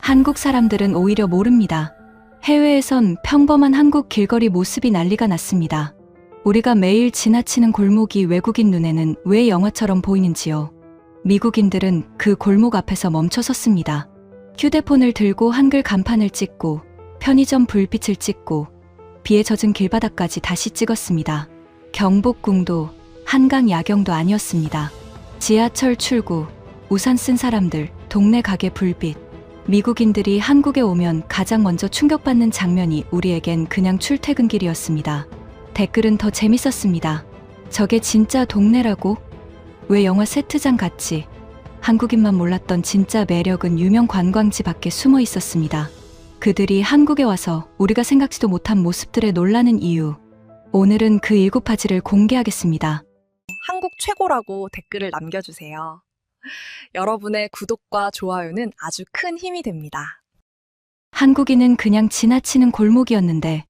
한국 사람들은 오히려 모릅니다. 해외에선 평범한 한국 길거리 모습이 난리가 났습니다. 우리가 매일 지나치는 골목이 외국인 눈에는 왜 영화처럼 보이는지요. 미국인들은 그 골목 앞에서 멈춰섰습니다. 휴대폰을 들고 한글 간판을 찍고 편의점 불빛을 찍고 비에 젖은 길바닥까지 다시 찍었습니다. 경복궁도 한강 야경도 아니었습니다. 지하철 출구, 우산 쓴 사람들, 동네 가게 불빛. 미국인들이 한국에 오면 가장 먼저 충격받는 장면이 우리에겐 그냥 출퇴근길이었습니다. 댓글은 더 재밌었습니다. 저게 진짜 동네라고? 왜 영화 세트장 같지? 한국인만 몰랐던 진짜 매력은 유명 관광지 밖에 숨어 있었습니다. 그들이 한국에 와서 우리가 생각지도 못한 모습들에 놀라는 이유. 오늘은 그 7가지를 공개하겠습니다. 한국 최고라고 댓글을 남겨주세요. 여러분의 구독과 좋아요는 아주 큰 힘이 됩니다. 한국인은 그냥 지나치는 골목이었는데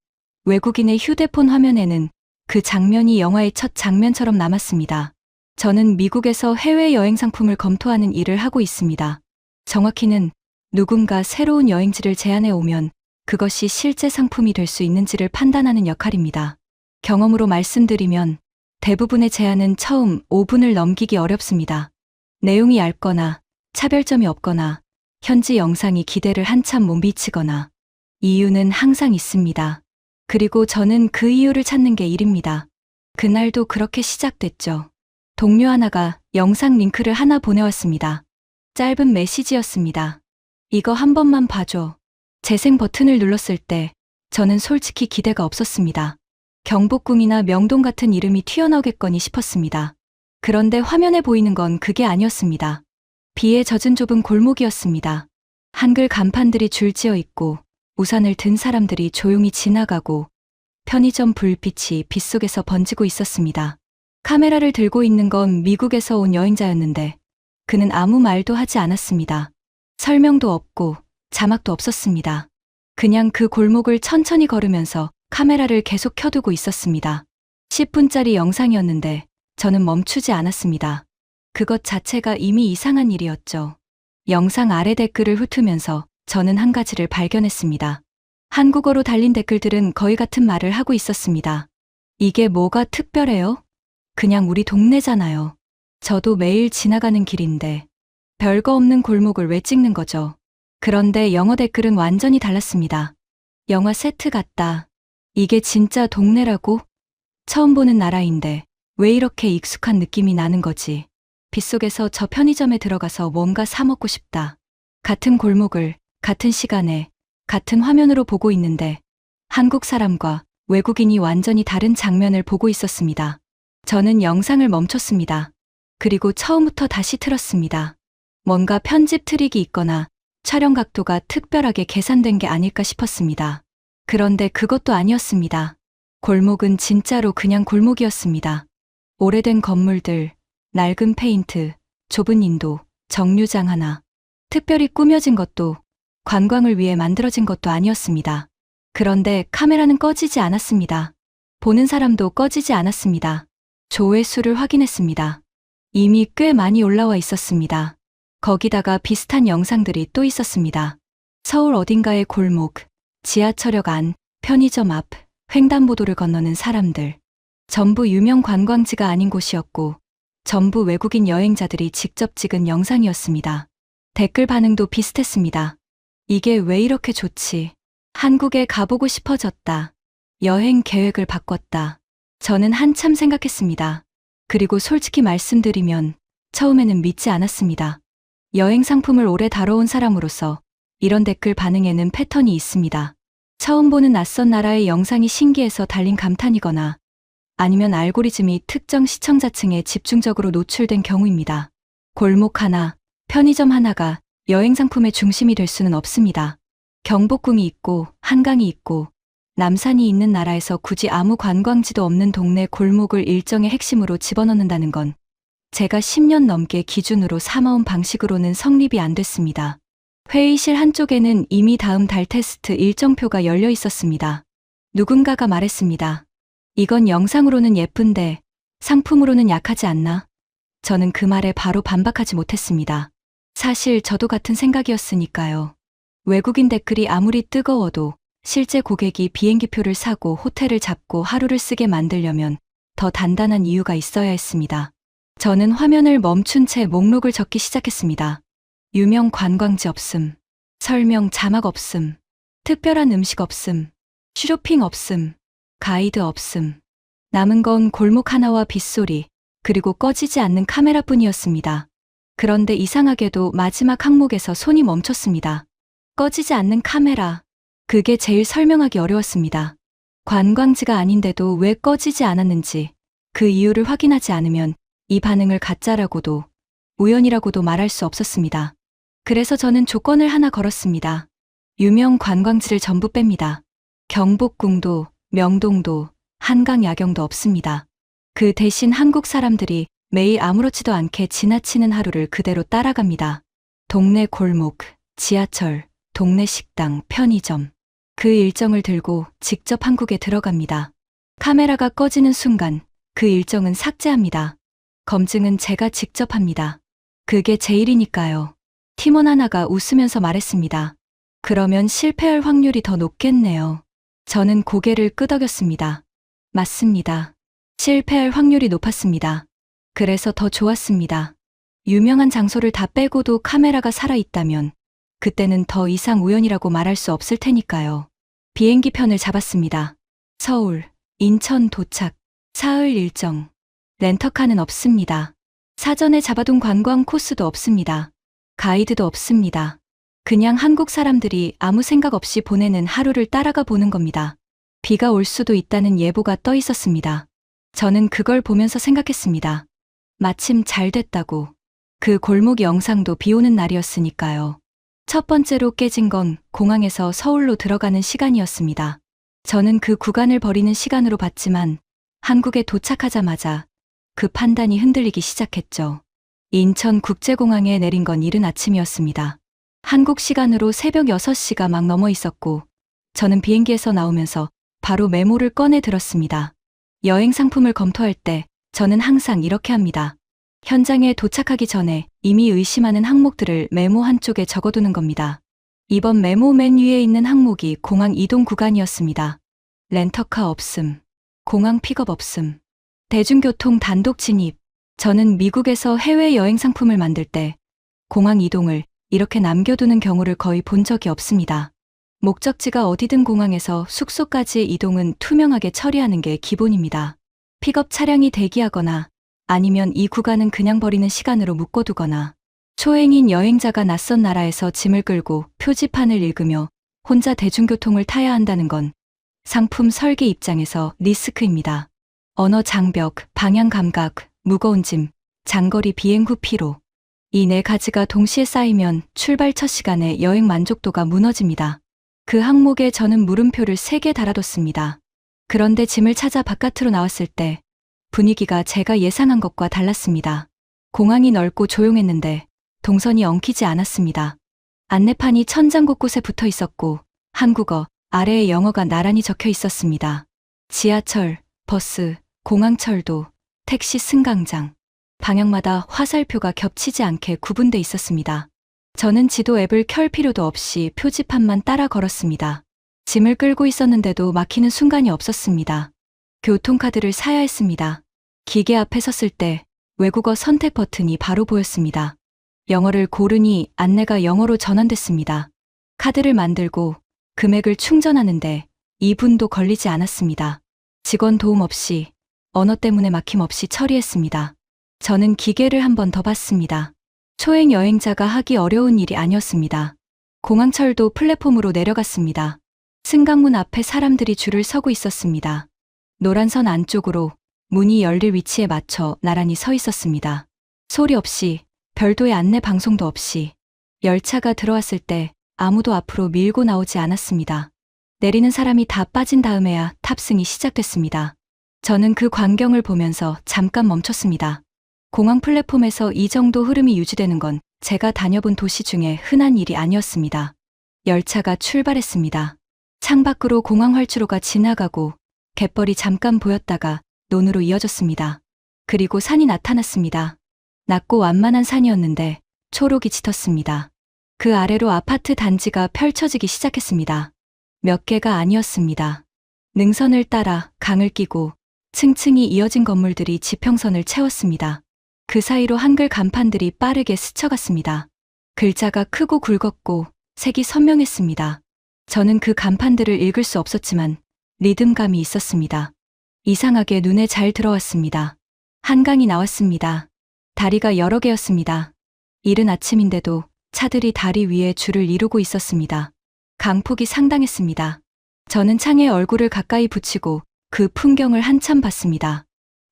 외국인의 휴대폰 화면에는 그 장면이 영화의 첫 장면처럼 남았습니다. 저는 미국에서 해외여행 상품을 검토하는 일을 하고 있습니다. 정확히는 누군가 새로운 여행지를 제안해 오면 그것이 실제 상품이 될 수 있는지를 판단하는 역할입니다. 경험으로 말씀드리면 대부분의 제안은 처음 5분을 넘기기 어렵습니다. 내용이 얇거나 차별점이 없거나 현지 영상이 기대를 한참 못 미치거나 이유는 항상 있습니다. 그리고 저는 그 이유를 찾는 게 일입니다. 그날도 그렇게 시작됐죠. 동료 하나가 영상 링크를 하나 보내왔습니다. 짧은 메시지였습니다. 이거 한 번만 봐줘. 재생 버튼을 눌렀을 때 저는 솔직히 기대가 없었습니다. 경복궁이나 명동 같은 이름이 튀어나오겠거니 싶었습니다. 그런데 화면에 보이는 건 그게 아니었습니다. 비에 젖은 좁은 골목이었습니다. 한글 간판들이 줄지어 있고 우산을 든 사람들이 조용히 지나가고 편의점 불빛이 빗속에서 번지고 있었습니다. 카메라를 들고 있는 건 미국에서 온 여행자였는데 그는 아무 말도 하지 않았습니다. 설명도 없고 자막도 없었습니다. 그냥 그 골목을 천천히 걸으면서 카메라를 계속 켜두고 있었습니다. 10분짜리 영상이었는데 저는 멈추지 않았습니다. 그것 자체가 이미 이상한 일이었죠. 영상 아래 댓글을 훑으면서 저는 한 가지를 발견했습니다. 한국어로 달린 댓글들은 거의 같은 말을 하고 있었습니다. 이게 뭐가 특별해요? 그냥 우리 동네잖아요. 저도 매일 지나가는 길인데 별거 없는 골목을 왜 찍는 거죠? 그런데 영어 댓글은 완전히 달랐습니다. 영화 세트 같다. 이게 진짜 동네라고? 처음 보는 나라인데 왜 이렇게 익숙한 느낌이 나는 거지? 빗속에서 저 편의점에 들어가서 뭔가 사 먹고 싶다. 같은 골목을 같은 시간에 같은 화면으로 보고 있는데 한국 사람과 외국인이 완전히 다른 장면을 보고 있었습니다. 저는 영상을 멈췄습니다. 그리고 처음부터 다시 틀었습니다. 뭔가 편집 트릭이 있거나 촬영 각도가 특별하게 계산된 게 아닐까 싶었습니다. 그런데 그것도 아니었습니다. 골목은 진짜로 그냥 골목이었습니다. 오래된 건물들, 낡은 페인트, 좁은 인도, 정류장 하나. 특별히 꾸며진 것도 관광을 위해 만들어진 것도 아니었습니다. 그런데 카메라는 꺼지지 않았습니다. 보는 사람도 꺼지지 않았습니다. 조회수를 확인했습니다. 이미 꽤 많이 올라와 있었습니다. 거기다가 비슷한 영상들이 또 있었습니다. 서울 어딘가의 골목, 지하철역 안, 편의점 앞, 횡단보도를 건너는 사람들. 전부 유명 관광지가 아닌 곳이었고 전부 외국인 여행자들이 직접 찍은 영상이었습니다. 댓글 반응도 비슷했습니다. 이게 왜 이렇게 좋지? 한국에 가보고 싶어졌다. 여행 계획을 바꿨다. 저는 한참 생각했습니다. 그리고 솔직히 말씀드리면 처음에는 믿지 않았습니다. 여행 상품을 오래 다뤄온 사람으로서 이런 댓글 반응에는 패턴이 있습니다. 처음 보는 낯선 나라의 영상이 신기해서 달린 감탄이거나 아니면 알고리즘이 특정 시청자층에 집중적으로 노출된 경우입니다. 골목 하나, 편의점 하나가 여행 상품의 중심이 될 수는 없습니다. 경복궁이 있고 한강이 있고 남산이 있는 나라에서 굳이 아무 관광지도 없는 동네 골목을 일정의 핵심으로 집어넣는다는 건 제가 10년 넘게 기준으로 삼아온 방식으로는 성립이 안 됐습니다. 회의실 한쪽에는 이미 다음 달 테스트 일정표가 열려 있었습니다. 누군가가 말했습니다. 이건 영상으로는 예쁜데 상품으로는 약하지 않나? 저는 그 말에 바로 반박하지 못했습니다. 사실 저도 같은 생각이었으니까요. 외국인 댓글이 아무리 뜨거워도 실제 고객이 비행기표를 사고 호텔을 잡고 하루를 쓰게 만들려면 더 단단한 이유가 있어야 했습니다. 저는 화면을 멈춘 채 목록을 적기 시작했습니다. 유명 관광지 없음, 설명 자막 없음, 특별한 음식 없음, 쇼핑 없음, 가이드 없음. 남은 건 골목 하나와 빗소리, 그리고 꺼지지 않는 카메라뿐이었습니다. 그런데 이상하게도 마지막 항목에서 손이 멈췄습니다. 꺼지지 않는 카메라. 그게 제일 설명하기 어려웠습니다. 관광지가 아닌데도 왜 꺼지지 않았는지 그 이유를 확인하지 않으면 이 반응을 가짜라고도 우연이라고도 말할 수 없었습니다. 그래서 저는 조건을 하나 걸었습니다. 유명 관광지를 전부 뺍니다. 경복궁도, 명동도, 한강 야경도 없습니다. 그 대신 한국 사람들이 매일 아무렇지도 않게 지나치는 하루를 그대로 따라갑니다. 동네 골목, 지하철, 동네 식당, 편의점. 그 일정을 들고 직접 한국에 들어갑니다. 카메라가 꺼지는 순간 그 일정은 삭제합니다. 검증은 제가 직접 합니다. 그게 제 일이니까요. 팀원 하나가 웃으면서 말했습니다. 그러면 실패할 확률이 더 높겠네요. 저는 고개를 끄덕였습니다. 맞습니다. 실패할 확률이 높았습니다. 그래서 더 좋았습니다. 유명한 장소를 다 빼고도 카메라가 살아있다면 그때는 더 이상 우연이라고 말할 수 없을 테니까요. 비행기 편을 잡았습니다. 서울, 인천 도착, 사흘 일정. 렌터카는 없습니다. 사전에 잡아둔 관광 코스도 없습니다. 가이드도 없습니다. 그냥 한국 사람들이 아무 생각 없이 보내는 하루를 따라가 보는 겁니다. 비가 올 수도 있다는 예보가 떠 있었습니다. 저는 그걸 보면서 생각했습니다. 마침 잘 됐다고. 그 골목 영상도 비 오는 날이었으니까요. 첫 번째로 깨진 건 공항에서 서울로 들어가는 시간이었습니다. 저는 그 구간을 버리는 시간으로 봤지만 한국에 도착하자마자 그 판단이 흔들리기 시작했죠. 인천국제공항에 내린 건 이른 아침이었습니다. 한국 시간으로 새벽 6시가 막 넘어 있었고 저는 비행기에서 나오면서 바로 메모를 꺼내 들었습니다. 여행 상품을 검토할 때 저는 항상 이렇게 합니다. 현장에 도착하기 전에 이미 의심하는 항목들을 메모 한쪽에 적어두는 겁니다. 이번 메모 맨 위에 있는 항목이 공항 이동 구간이었습니다. 렌터카 없음, 공항 픽업 없음, 대중교통 단독 진입. 저는 미국에서 해외 여행 상품을 만들 때 공항 이동을 이렇게 남겨두는 경우를 거의 본 적이 없습니다. 목적지가 어디든 공항에서 숙소까지의 이동은 투명하게 처리하는 게 기본입니다. 픽업 차량이 대기하거나 아니면 이 구간은 그냥 버리는 시간으로 묶어두거나 초행인 여행자가 낯선 나라에서 짐을 끌고 표지판을 읽으며 혼자 대중교통을 타야 한다는 건 상품 설계 입장에서 리스크입니다. 언어 장벽, 방향 감각, 무거운 짐, 장거리 비행 후 피로. 이 네 가지가 동시에 쌓이면 출발 첫 시간에 여행 만족도가 무너집니다. 그 항목에 저는 물음표를 3개 달아뒀습니다. 그런데 짐을 찾아 바깥으로 나왔을 때 분위기가 제가 예상한 것과 달랐습니다. 공항이 넓고 조용했는데 동선이 엉키지 않았습니다. 안내판이 천장 곳곳에 붙어 있었고 한국어, 아래에 영어가 나란히 적혀 있었습니다. 지하철, 버스, 공항철도, 택시 승강장, 방향마다 화살표가 겹치지 않게 구분돼 있었습니다. 저는 지도 앱을 켤 필요도 없이 표지판만 따라 걸었습니다. 짐을 끌고 있었는데도 막히는 순간이 없었습니다. 교통카드를 사야 했습니다. 기계 앞에 섰을 때 외국어 선택 버튼이 바로 보였습니다. 영어를 고르니 안내가 영어로 전환됐습니다. 카드를 만들고 금액을 충전하는데 2분도 걸리지 않았습니다. 직원 도움 없이 언어 때문에 막힘 없이 처리했습니다. 저는 기계를 한 번 더 봤습니다. 초행 여행자가 하기 어려운 일이 아니었습니다. 공항철도 플랫폼으로 내려갔습니다. 승강문 앞에 사람들이 줄을 서고 있었습니다. 노란 선 안쪽으로 문이 열릴 위치에 맞춰 나란히 서 있었습니다. 소리 없이, 별도의 안내 방송도 없이 열차가 들어왔을 때 아무도 앞으로 밀고 나오지 않았습니다. 내리는 사람이 다 빠진 다음에야 탑승이 시작됐습니다. 저는 그 광경을 보면서 잠깐 멈췄습니다. 공항 플랫폼에서 이 정도 흐름이 유지되는 건 제가 다녀본 도시 중에 흔한 일이 아니었습니다. 열차가 출발했습니다. 창밖으로 공항 활주로가 지나가고 갯벌이 잠깐 보였다가 논으로 이어졌습니다. 그리고 산이 나타났습니다. 낮고 완만한 산이었는데 초록이 짙었습니다. 그 아래로 아파트 단지가 펼쳐지기 시작했습니다. 몇 개가 아니었습니다. 능선을 따라 강을 끼고 층층이 이어진 건물들이 지평선을 채웠습니다. 그 사이로 한글 간판들이 빠르게 스쳐갔습니다. 글자가 크고 굵었고 색이 선명했습니다. 저는 그 간판들을 읽을 수 없었지만 리듬감이 있었습니다. 이상하게 눈에 잘 들어왔습니다. 한강이 나왔습니다. 다리가 여러 개였습니다. 이른 아침인데도 차들이 다리 위에 줄을 이루고 있었습니다. 강폭이 상당했습니다. 저는 창에 얼굴을 가까이 붙이고 그 풍경을 한참 봤습니다.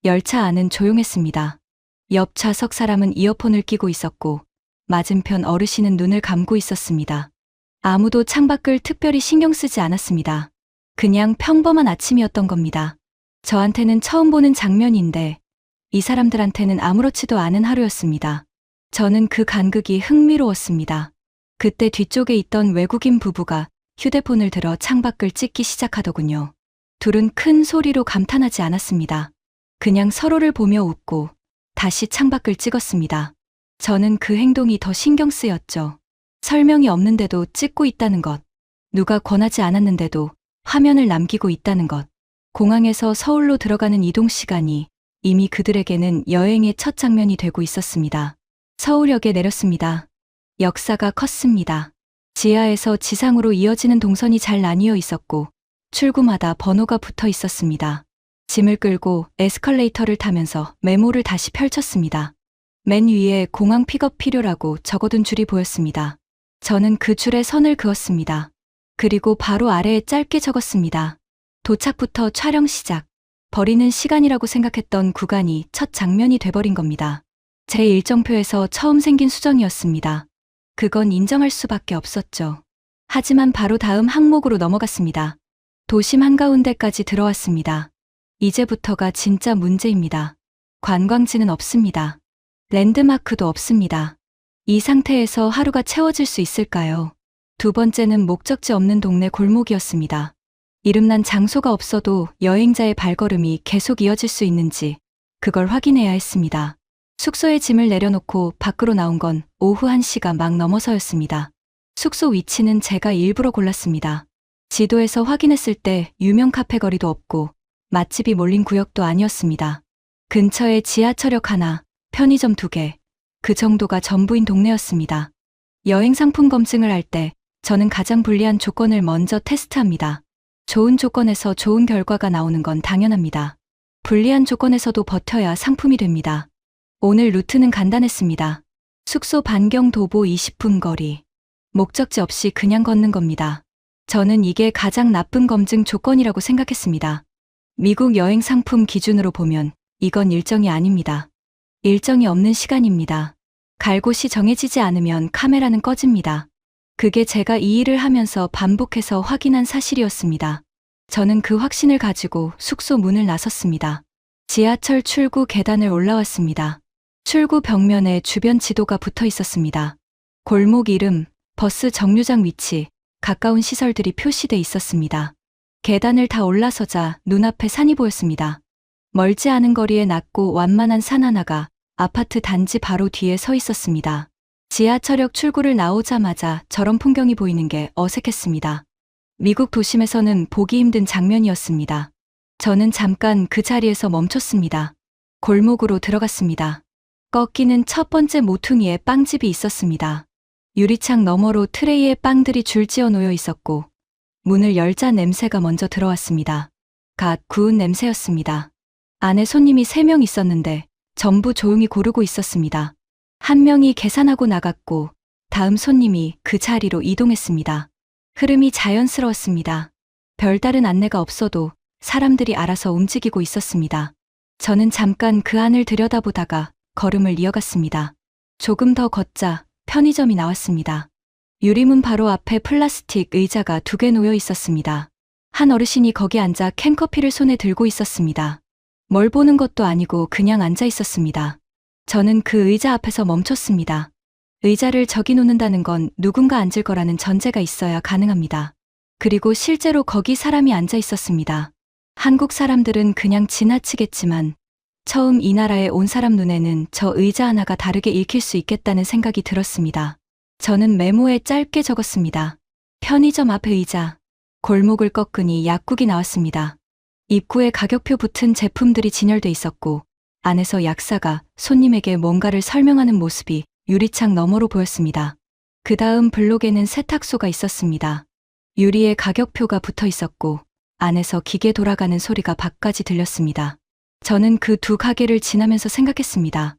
열차 안은 조용했습니다. 옆 좌석 사람은 이어폰을 끼고 있었고 맞은편 어르신은 눈을 감고 있었습니다. 아무도 창밖을 특별히 신경 쓰지 않았습니다. 그냥 평범한 아침이었던 겁니다. 저한테는 처음 보는 장면인데 이 사람들한테는 아무렇지도 않은 하루였습니다. 저는 그 간극이 흥미로웠습니다. 그때 뒤쪽에 있던 외국인 부부가 휴대폰을 들어 창밖을 찍기 시작하더군요. 둘은 큰 소리로 감탄하지 않았습니다. 그냥 서로를 보며 웃고 다시 창밖을 찍었습니다. 저는 그 행동이 더 신경 쓰였죠. 설명이 없는데도 찍고 있다는 것. 누가 권하지 않았는데도 화면을 남기고 있다는 것. 공항에서 서울로 들어가는 이동 시간이 이미 그들에게는 여행의 첫 장면이 되고 있었습니다. 서울역에 내렸습니다. 역사가 컸습니다. 지하에서 지상으로 이어지는 동선이 잘 나뉘어 있었고 출구마다 번호가 붙어 있었습니다. 짐을 끌고 에스컬레이터를 타면서 메모를 다시 펼쳤습니다. 맨 위에 공항 픽업 필요라고 적어둔 줄이 보였습니다. 저는 그 줄에 선을 그었습니다. 그리고 바로 아래에 짧게 적었습니다. 도착부터 촬영 시작. 버리는 시간이라고 생각했던 구간이 첫 장면이 돼버린 겁니다. 제 일정표에서 처음 생긴 수정이었습니다. 그건 인정할 수밖에 없었죠. 하지만 바로 다음 항목으로 넘어갔습니다. 도심 한가운데까지 들어왔습니다. 이제부터가 진짜 문제입니다. 관광지는 없습니다. 랜드마크도 없습니다. 이 상태에서 하루가 채워질 수 있을까요? 두 번째는 목적지 없는 동네 골목이었습니다. 이름난 장소가 없어도 여행자의 발걸음이 계속 이어질 수 있는지 그걸 확인해야 했습니다. 숙소에 짐을 내려놓고 밖으로 나온 건 오후 1시가 막 넘어서였습니다. 숙소 위치는 제가 일부러 골랐습니다. 지도에서 확인했을 때 유명 카페 거리도 없고 맛집이 몰린 구역도 아니었습니다. 근처에 지하철역 하나, 편의점 2개, 그 정도가 전부인 동네였습니다. 여행 상품 검증을 할 때 저는 가장 불리한 조건을 먼저 테스트합니다. 좋은 조건에서 좋은 결과가 나오는 건 당연합니다. 불리한 조건에서도 버텨야 상품이 됩니다. 오늘 루트는 간단했습니다. 숙소 반경 도보 20분 거리. 목적지 없이 그냥 걷는 겁니다. 저는 이게 가장 나쁜 검증 조건이라고 생각했습니다. 미국 여행 상품 기준으로 보면 이건 일정이 아닙니다. 일정이 없는 시간입니다. 갈 곳이 정해지지 않으면 카메라는 꺼집니다. 그게 제가 이 일을 하면서 반복해서 확인한 사실이었습니다. 저는 그 확신을 가지고 숙소 문을 나섰습니다. 지하철 출구 계단을 올라왔습니다. 출구 벽면에 주변 지도가 붙어 있었습니다. 골목 이름, 버스 정류장 위치, 가까운 시설들이 표시돼 있었습니다. 계단을 다 올라서자 눈앞에 산이 보였습니다. 멀지 않은 거리에 낮고 완만한 산 하나가 아파트 단지 바로 뒤에 서 있었습니다. 지하철역 출구를 나오자마자 저런 풍경이 보이는 게 어색했습니다. 미국 도심에서는 보기 힘든 장면이었습니다. 저는 잠깐 그 자리에서 멈췄습니다. 골목으로 들어갔습니다. 꺾이는 첫 번째 모퉁이에 빵집이 있었습니다. 유리창 너머로 트레이에 빵들이 줄지어 놓여 있었고 문을 열자 냄새가 먼저 들어왔습니다. 갓 구운 냄새였습니다. 안에 손님이 3명 있었는데 전부 조용히 고르고 있었습니다. 한 명이 계산하고 나갔고 다음 손님이 그 자리로 이동했습니다. 흐름이 자연스러웠습니다. 별다른 안내가 없어도 사람들이 알아서 움직이고 있었습니다. 저는 잠깐 그 안을 들여다보다가 걸음을 이어갔습니다. 조금 더 걷자 편의점이 나왔습니다. 유리문 바로 앞에 플라스틱 의자가 2개 놓여 있었습니다. 한 어르신이 거기 앉아 캔커피를 손에 들고 있었습니다. 뭘 보는 것도 아니고 그냥 앉아 있었습니다. 저는 그 의자 앞에서 멈췄습니다. 의자를 저기 놓는다는 건 누군가 앉을 거라는 전제가 있어야 가능합니다. 그리고 실제로 거기 사람이 앉아 있었습니다. 한국 사람들은 그냥 지나치겠지만 처음 이 나라에 온 사람 눈에는 저 의자 하나가 다르게 읽힐 수 있겠다는 생각이 들었습니다. 저는 메모에 짧게 적었습니다. 편의점 앞 의자. 골목을 꺾으니 약국이 나왔습니다. 입구에 가격표 붙은 제품들이 진열돼 있었고 안에서 약사가 손님에게 뭔가를 설명하는 모습이 유리창 너머로 보였습니다. 그 다음 블록에는 세탁소가 있었습니다. 유리에 가격표가 붙어 있었고 안에서 기계 돌아가는 소리가 밖까지 들렸습니다. 저는 그 두 가게를 지나면서 생각했습니다.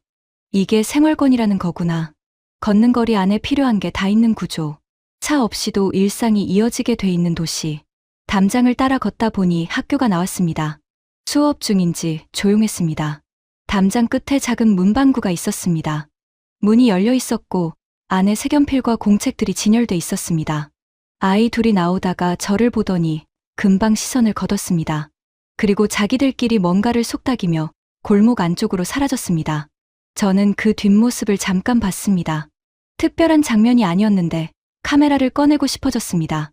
이게 생활권이라는 거구나. 걷는 거리 안에 필요한 게 다 있는 구조. 차 없이도 일상이 이어지게 돼 있는 도시. 담장을 따라 걷다 보니 학교가 나왔습니다. 수업 중인지 조용했습니다. 담장 끝에 작은 문방구가 있었습니다. 문이 열려 있었고 안에 색연필과 공책들이 진열돼 있었습니다. 아이 둘이 나오다가 저를 보더니 금방 시선을 거뒀습니다. 그리고 자기들끼리 뭔가를 속닥이며 골목 안쪽으로 사라졌습니다. 저는 그 뒷모습을 잠깐 봤습니다. 특별한 장면이 아니었는데 카메라를 꺼내고 싶어졌습니다.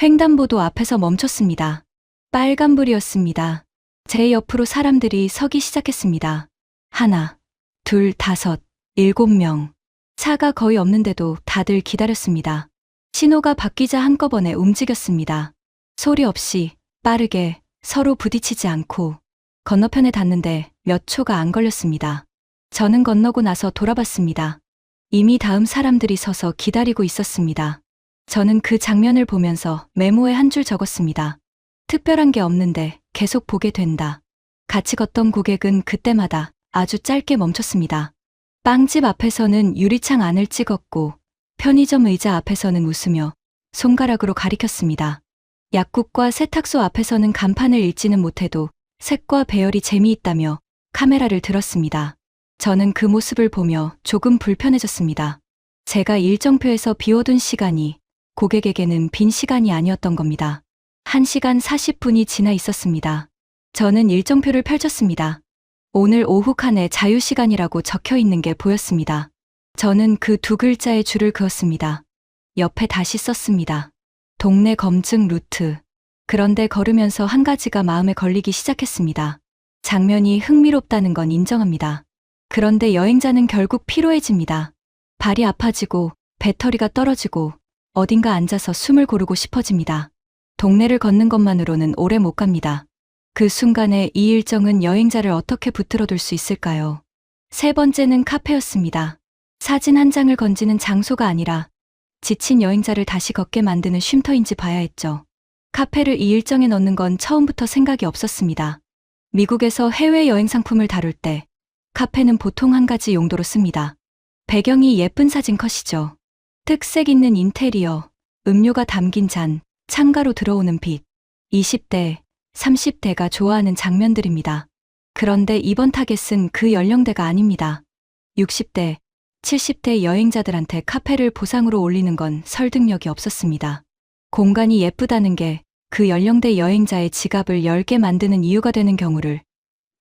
횡단보도 앞에서 멈췄습니다. 빨간불이었습니다. 제 옆으로 사람들이 서기 시작했습니다. 하나, 둘, 다섯, 7명. 차가 거의 없는데도 다들 기다렸습니다. 신호가 바뀌자 한꺼번에 움직였습니다. 소리 없이 빠르게 서로 부딪히지 않고 건너편에 닿는데 몇 초가 안 걸렸습니다. 저는 건너고 나서 돌아봤습니다. 이미 다음 사람들이 서서 기다리고 있었습니다. 저는 그 장면을 보면서 메모에 한 줄 적었습니다. 특별한 게 없는데 계속 보게 된다. 같이 걷던 고객은 그때마다 아주 짧게 멈췄습니다. 빵집 앞에서는 유리창 안을 찍었고 편의점 의자 앞에서는 웃으며 손가락으로 가리켰습니다. 약국과 세탁소 앞에서는 간판을 읽지는 못해도 색과 배열이 재미있다며 카메라를 들었습니다. 저는 그 모습을 보며 조금 불편해졌습니다. 제가 일정표에서 비워둔 시간이 고객에게는 빈 시간이 아니었던 겁니다. 1시간 40분이 지나 있었습니다. 저는 일정표를 펼쳤습니다. 오늘 오후 칸에 자유시간이라고 적혀 있는 게 보였습니다. 저는 그 두 글자의 줄을 그었습니다. 옆에 다시 썼습니다. 동네 검증 루트. 그런데 걸으면서 한 가지가 마음에 걸리기 시작했습니다. 장면이 흥미롭다는 건 인정합니다. 그런데 여행자는 결국 피로해집니다. 발이 아파지고 배터리가 떨어지고 어딘가 앉아서 숨을 고르고 싶어집니다. 동네를 걷는 것만으로는 오래 못 갑니다. 그 순간에 이 일정은 여행자를 어떻게 붙들어둘 수 있을까요? 세 번째는 카페였습니다. 사진 한 장을 건지는 장소가 아니라 지친 여행자를 다시 걷게 만드는 쉼터인지 봐야 했죠. 카페를 이 일정에 넣는 건 처음부터 생각이 없었습니다. 미국에서 해외여행 상품을 다룰 때 카페는 보통 한 가지 용도로 씁니다. 배경이 예쁜 사진 컷이죠. 특색 있는 인테리어, 음료가 담긴 잔, 창가로 들어오는 빛. 20대, 30대가 좋아하는 장면들입니다. 그런데 이번 타겟은 그 연령대가 아닙니다. 60대, 70대 여행자들한테 카페를 보상으로 올리는 건 설득력이 없었습니다. 공간이 예쁘다는 게 그 연령대 여행자의 지갑을 열게 만드는 이유가 되는 경우를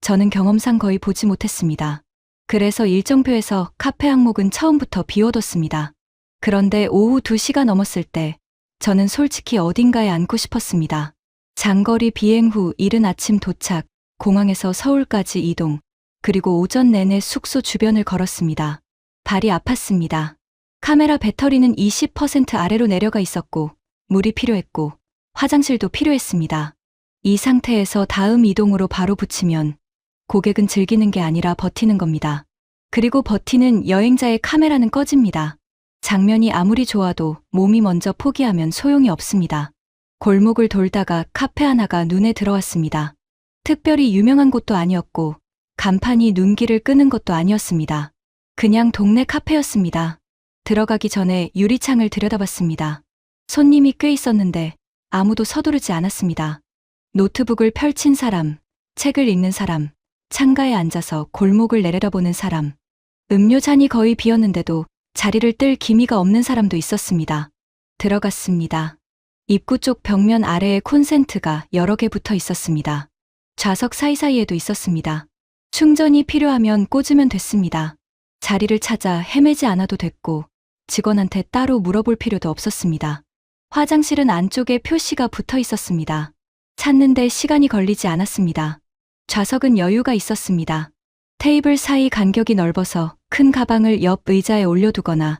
저는 경험상 거의 보지 못했습니다. 그래서 일정표에서 카페 항목은 처음부터 비워뒀습니다. 그런데 오후 2시가 넘었을 때 저는 솔직히 어딘가에 앉고 싶었습니다. 장거리 비행 후 이른 아침 도착, 공항에서 서울까지 이동, 그리고 오전 내내 숙소 주변을 걸었습니다. 발이 아팠습니다. 카메라 배터리는 20% 아래로 내려가 있었고 물이 필요했고 화장실도 필요했습니다. 이 상태에서 다음 이동으로 바로 붙이면 고객은 즐기는 게 아니라 버티는 겁니다. 그리고 버티는 여행자의 카메라는 꺼집니다. 장면이 아무리 좋아도 몸이 먼저 포기하면 소용이 없습니다. 골목을 돌다가 카페 하나가 눈에 들어왔습니다. 특별히 유명한 곳도 아니었고 간판이 눈길을 끄는 것도 아니었습니다. 그냥 동네 카페였습니다. 들어가기 전에 유리창을 들여다봤습니다. 손님이 꽤 있었는데 아무도 서두르지 않았습니다. 노트북을 펼친 사람, 책을 읽는 사람, 창가에 앉아서 골목을 내려다보는 사람, 음료잔이 거의 비었는데도 자리를 뜰 기미가 없는 사람도 있었습니다. 들어갔습니다. 입구 쪽 벽면 아래에 콘센트가 여러 개 붙어 있었습니다. 좌석 사이사이에도 있었습니다. 충전이 필요하면 꽂으면 됐습니다. 자리를 찾아 헤매지 않아도 됐고 직원한테 따로 물어볼 필요도 없었습니다. 화장실은 안쪽에 표시가 붙어 있었습니다. 찾는데 시간이 걸리지 않았습니다. 좌석은 여유가 있었습니다. 테이블 사이 간격이 넓어서 큰 가방을 옆 의자에 올려두거나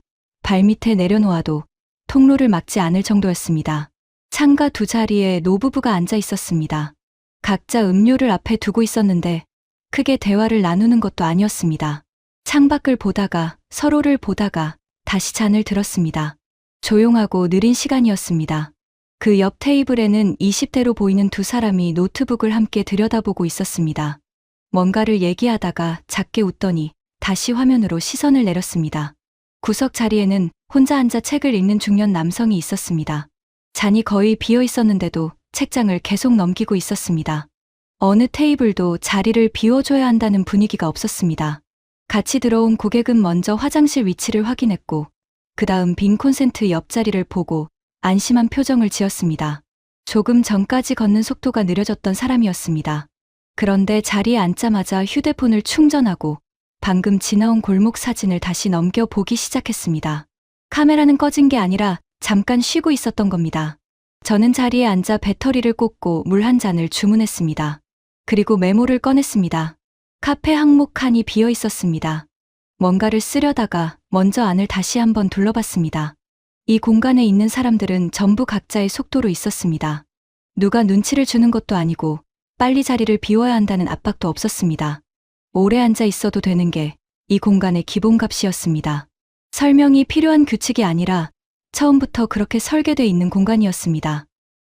발밑에 내려놓아도 통로를 막지 않을 정도였습니다. 창가 두 자리에 노부부가 앉아 있었습니다. 각자 음료를 앞에 두고 있었는데 크게 대화를 나누는 것도 아니었습니다. 창밖을 보다가 서로를 보다가 다시 잔을 들었습니다. 조용하고 느린 시간이었습니다. 그 옆 테이블에는 20대로 보이는 두 사람이 노트북을 함께 들여다보고 있었습니다. 뭔가를 얘기하다가 작게 웃더니 다시 화면으로 시선을 내렸습니다. 구석 자리에는 혼자 앉아 책을 읽는 중년 남성이 있었습니다. 잔이 거의 비어 있었는데도 책장을 계속 넘기고 있었습니다. 어느 테이블도 자리를 비워줘야 한다는 분위기가 없었습니다. 같이 들어온 고객은 먼저 화장실 위치를 확인했고 그 다음 빈 콘센트 옆자리를 보고 안심한 표정을 지었습니다. 조금 전까지 걷는 속도가 느려졌던 사람이었습니다. 그런데 자리에 앉자마자 휴대폰을 충전하고 방금 지나온 골목 사진을 다시 넘겨보기 시작했습니다. 카메라는 꺼진 게 아니라 잠깐 쉬고 있었던 겁니다. 저는 자리에 앉아 배터리를 꽂고 물 한 잔을 주문했습니다. 그리고 메모를 꺼냈습니다. 카페 항목 칸이 비어 있었습니다. 뭔가를 쓰려다가 먼저 안을 다시 한번 둘러봤습니다. 이 공간에 있는 사람들은 전부 각자의 속도로 있었습니다. 누가 눈치를 주는 것도 아니고 빨리 자리를 비워야 한다는 압박도 없었습니다. 오래 앉아 있어도 되는 게 이 공간의 기본값이었습니다. 설명이 필요한 규칙이 아니라 처음부터 그렇게 설계돼 있는 공간이었습니다.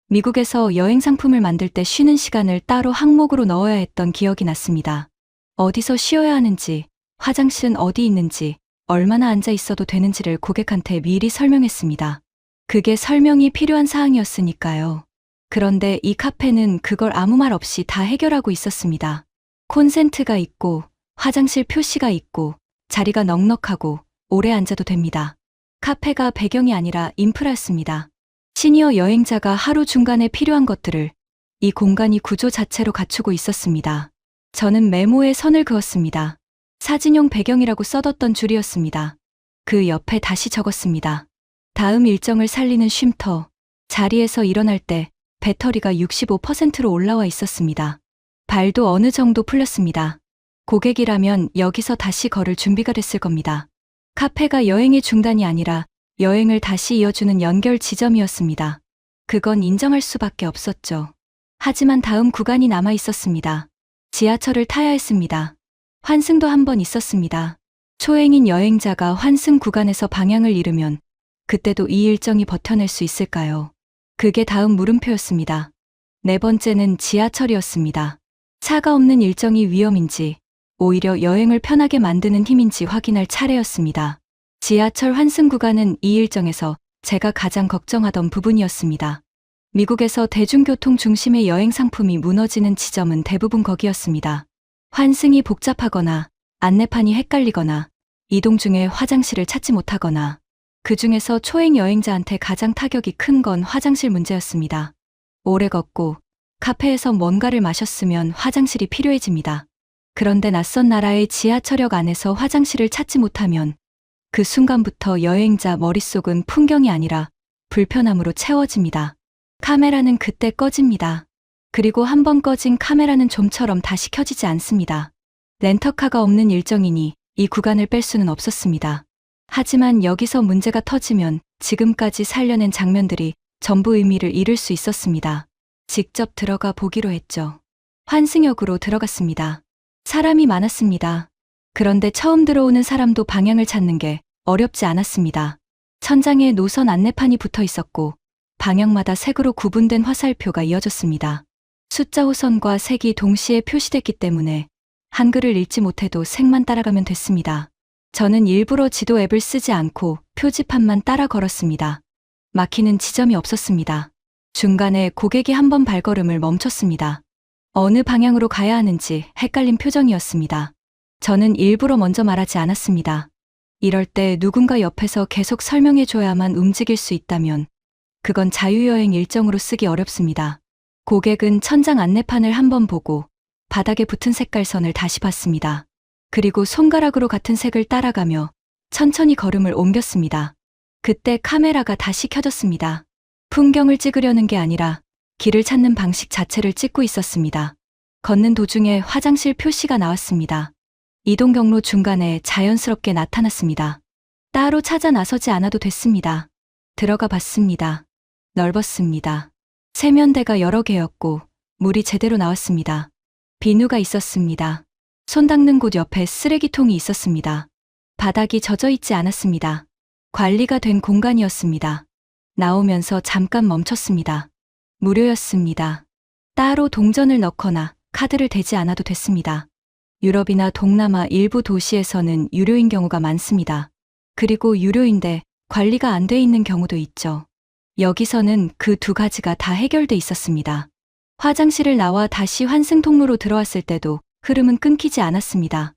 미국에서 여행 상품을 만들 때 쉬는 시간을 따로 항목으로 넣어야 했던 기억이 났습니다. 어디서 쉬어야 하는지, 화장실은 어디 있는지, 얼마나 앉아 있어도 되는지를 고객한테 미리 설명했습니다. 그게 설명이 필요한 사항이었으니까요. 그런데 이 카페는 그걸 아무 말 없이 다 해결하고 있었습니다. 콘센트가 있고, 화장실 표시가 있고, 자리가 넉넉하고, 오래 앉아도 됩니다. 카페가 배경이 아니라 인프라였습니다. 시니어 여행자가 하루 중간에 필요한 것들을 이 공간이 구조 자체로 갖추고 있었습니다. 저는 메모에 선을 그었습니다. 사진용 배경이라고 써뒀던 줄이었습니다. 그 옆에 다시 적었습니다. 다음 일정을 살리는 쉼터. 자리에서 일어날 때 배터리가 65%로 올라와 있었습니다. 발도 어느 정도 풀렸습니다. 고객이라면 여기서 다시 걸을 준비가 됐을 겁니다. 카페가 여행의 중단이 아니라 여행을 다시 이어주는 연결 지점이었습니다. 그건 인정할 수밖에 없었죠. 하지만 다음 구간이 남아 있었습니다. 지하철을 타야 했습니다. 환승도 한 번 있었습니다. 초행인 여행자가 환승 구간에서 방향을 잃으면 그때도 이 일정이 버텨낼 수 있을까요? 그게 다음 물음표였습니다. 네 번째는 지하철이었습니다. 차가 없는 일정이 위험인지 오히려 여행을 편하게 만드는 힘인지 확인할 차례였습니다. 지하철 환승 구간은 이 일정에서 제가 가장 걱정하던 부분이었습니다. 미국에서 대중교통 중심의 여행 상품이 무너지는 지점은 대부분 거기였습니다. 환승이 복잡하거나 안내판이 헷갈리거나 이동 중에 화장실을 찾지 못하거나 그 중에서 초행 여행자한테 가장 타격이 큰 건 화장실 문제였습니다. 오래 걷고 카페에서 뭔가를 마셨으면 화장실이 필요해집니다. 그런데 낯선 나라의 지하철역 안에서 화장실을 찾지 못하면 그 순간부터 여행자 머릿속은 풍경이 아니라 불편함으로 채워집니다. 카메라는 그때 꺼집니다. 그리고 한 번 꺼진 카메라는 좀처럼 다시 켜지지 않습니다. 렌터카가 없는 일정이니 이 구간을 뺄 수는 없었습니다. 하지만 여기서 문제가 터지면 지금까지 살려낸 장면들이 전부 의미를 잃을 수 있었습니다. 직접 들어가 보기로 했죠. 환승역으로 들어갔습니다. 사람이 많았습니다. 그런데 처음 들어오는 사람도 방향을 찾는 게 어렵지 않았습니다. 천장에 노선 안내판이 붙어 있었고 방향마다 색으로 구분된 화살표가 이어졌습니다. 숫자 호선과 색이 동시에 표시됐기 때문에 한글을 읽지 못해도 색만 따라가면 됐습니다. 저는 일부러 지도 앱을 쓰지 않고 표지판만 따라 걸었습니다. 막히는 지점이 없었습니다. 중간에 고객이 한 번 발걸음을 멈췄습니다. 어느 방향으로 가야 하는지 헷갈린 표정이었습니다. 저는 일부러 먼저 말하지 않았습니다. 이럴 때 누군가 옆에서 계속 설명해줘야만 움직일 수 있다면 그건 자유여행 일정으로 쓰기 어렵습니다. 고객은 천장 안내판을 한 번 보고 바닥에 붙은 색깔선을 다시 봤습니다. 그리고 손가락으로 같은 색을 따라가며 천천히 걸음을 옮겼습니다. 그때 카메라가 다시 켜졌습니다. 풍경을 찍으려는 게 아니라 길을 찾는 방식 자체를 찍고 있었습니다. 걷는 도중에 화장실 표시가 나왔습니다. 이동 경로 중간에 자연스럽게 나타났습니다. 따로 찾아 나서지 않아도 됐습니다. 들어가 봤습니다. 넓었습니다. 세면대가 여러 개였고 물이 제대로 나왔습니다. 비누가 있었습니다. 손 닦는 곳 옆에 쓰레기통이 있었습니다. 바닥이 젖어 있지 않았습니다. 관리가 된 공간이었습니다. 나오면서 잠깐 멈췄습니다. 무료였습니다. 따로 동전을 넣거나 카드를 대지 않아도 됐습니다. 유럽이나 동남아 일부 도시에서는 유료인 경우가 많습니다. 그리고 유료인데 관리가 안 돼 있는 경우도 있죠. 여기서는 그 두 가지가 다 해결돼 있었습니다. 화장실을 나와 다시 환승통로로 들어왔을 때도 흐름은 끊기지 않았습니다.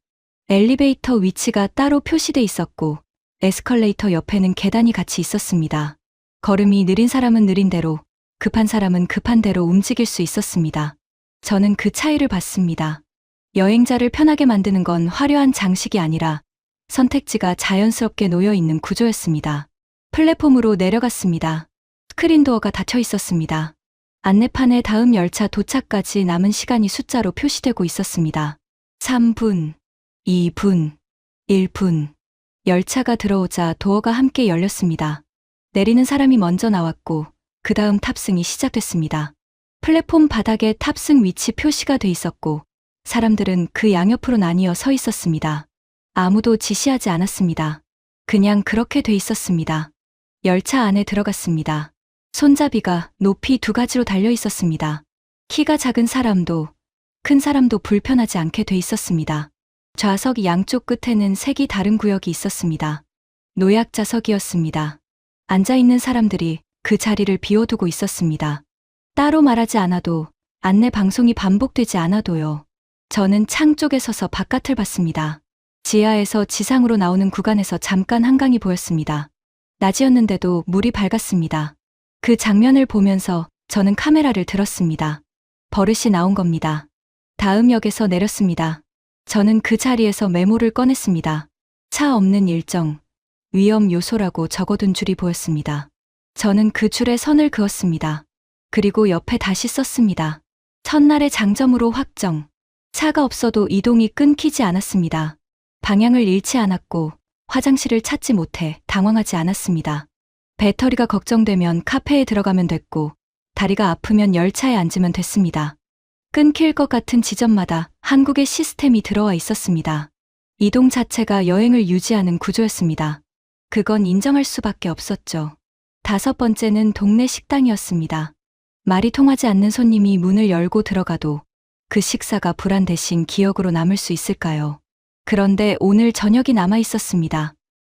엘리베이터 위치가 따로 표시돼 있었고 에스컬레이터 옆에는 계단이 같이 있었습니다. 걸음이 느린 사람은 느린 대로, 급한 사람은 급한 대로 움직일 수 있었습니다. 저는 그 차이를 봤습니다. 여행자를 편하게 만드는 건 화려한 장식이 아니라 선택지가 자연스럽게 놓여 있는 구조였습니다. 플랫폼으로 내려갔습니다. 스크린 도어가 닫혀 있었습니다. 안내판에 다음 열차 도착까지 남은 시간이 숫자로 표시되고 있었습니다. 3분, 2분, 1분. 열차가 들어오자 도어가 함께 열렸습니다. 내리는 사람이 먼저 나왔고 그 다음 탑승이 시작됐습니다. 플랫폼 바닥에 탑승 위치 표시가 돼 있었고 사람들은 그 양옆으로 나뉘어 서 있었습니다. 아무도 지시하지 않았습니다. 그냥 그렇게 돼 있었습니다. 열차 안에 들어갔습니다. 손잡이가 높이 두 가지로 달려 있었습니다. 키가 작은 사람도 큰 사람도 불편하지 않게 돼 있었습니다. 좌석 양쪽 끝에는 색이 다른 구역이 있었습니다. 노약자석이었습니다. 앉아있는 사람들이 그 자리를 비워두고 있었습니다. 따로 말하지 않아도 안내 방송이 반복되지 않아도요. 저는 창 쪽에 서서 바깥을 봤습니다. 지하에서 지상으로 나오는 구간에서 잠깐 한강이 보였습니다. 낮이었는데도 물이 밝았습니다. 그 장면을 보면서 저는 카메라를 들었습니다. 버릇이 나온 겁니다. 다음 역에서 내렸습니다. 저는 그 자리에서 메모를 꺼냈습니다. 차 없는 일정, 위험 요소라고 적어둔 줄이 보였습니다. 저는 그 줄에 선을 그었습니다. 그리고 옆에 다시 썼습니다. 첫날의 장점으로 확정. 차가 없어도 이동이 끊기지 않았습니다. 방향을 잃지 않았고 화장실을 찾지 못해 당황하지 않았습니다. 배터리가 걱정되면 카페에 들어가면 됐고 다리가 아프면 열차에 앉으면 됐습니다. 끊길 것 같은 지점마다 한국의 시스템이 들어와 있었습니다. 이동 자체가 여행을 유지하는 구조였습니다. 그건 인정할 수밖에 없었죠. 5번째는 동네 식당이었습니다. 말이 통하지 않는 손님이 문을 열고 들어가도 그 식사가 불안 대신 기억으로 남을 수 있을까요? 그런데 오늘 저녁이 남아 있었습니다.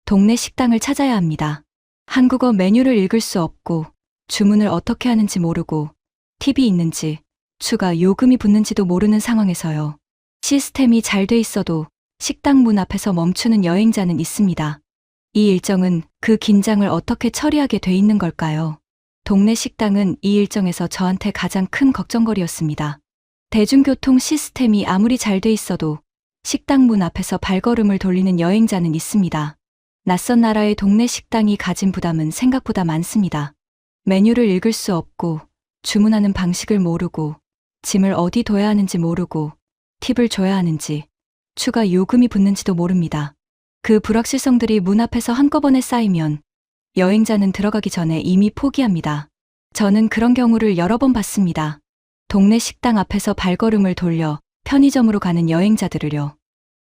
동네 식당을 찾아야 합니다. 한국어 메뉴를 읽을 수 없고 주문을 어떻게 하는지 모르고 팁이 있는지 추가 요금이 붙는지도 모르는 상황에서요. 시스템이 잘 돼 있어도 식당 문 앞에서 멈추는 여행자는 있습니다. 이 일정은 그 긴장을 어떻게 처리하게 돼 있는 걸까요? 동네 식당은 이 일정에서 저한테 가장 큰 걱정거리였습니다. 대중교통 시스템이 아무리 잘 돼 있어도 식당 문 앞에서 발걸음을 돌리는 여행자는 있습니다. 낯선 나라의 동네 식당이 가진 부담은 생각보다 많습니다. 메뉴를 읽을 수 없고 주문하는 방식을 모르고 짐을 어디 둬야 하는지 모르고 팁을 줘야 하는지 추가 요금이 붙는지도 모릅니다. 그 불확실성들이 문 앞에서 한꺼번에 쌓이면 여행자는 들어가기 전에 이미 포기합니다. 저는 그런 경우를 여러 번 봤습니다. 동네 식당 앞에서 발걸음을 돌려 편의점으로 가는 여행자들을요.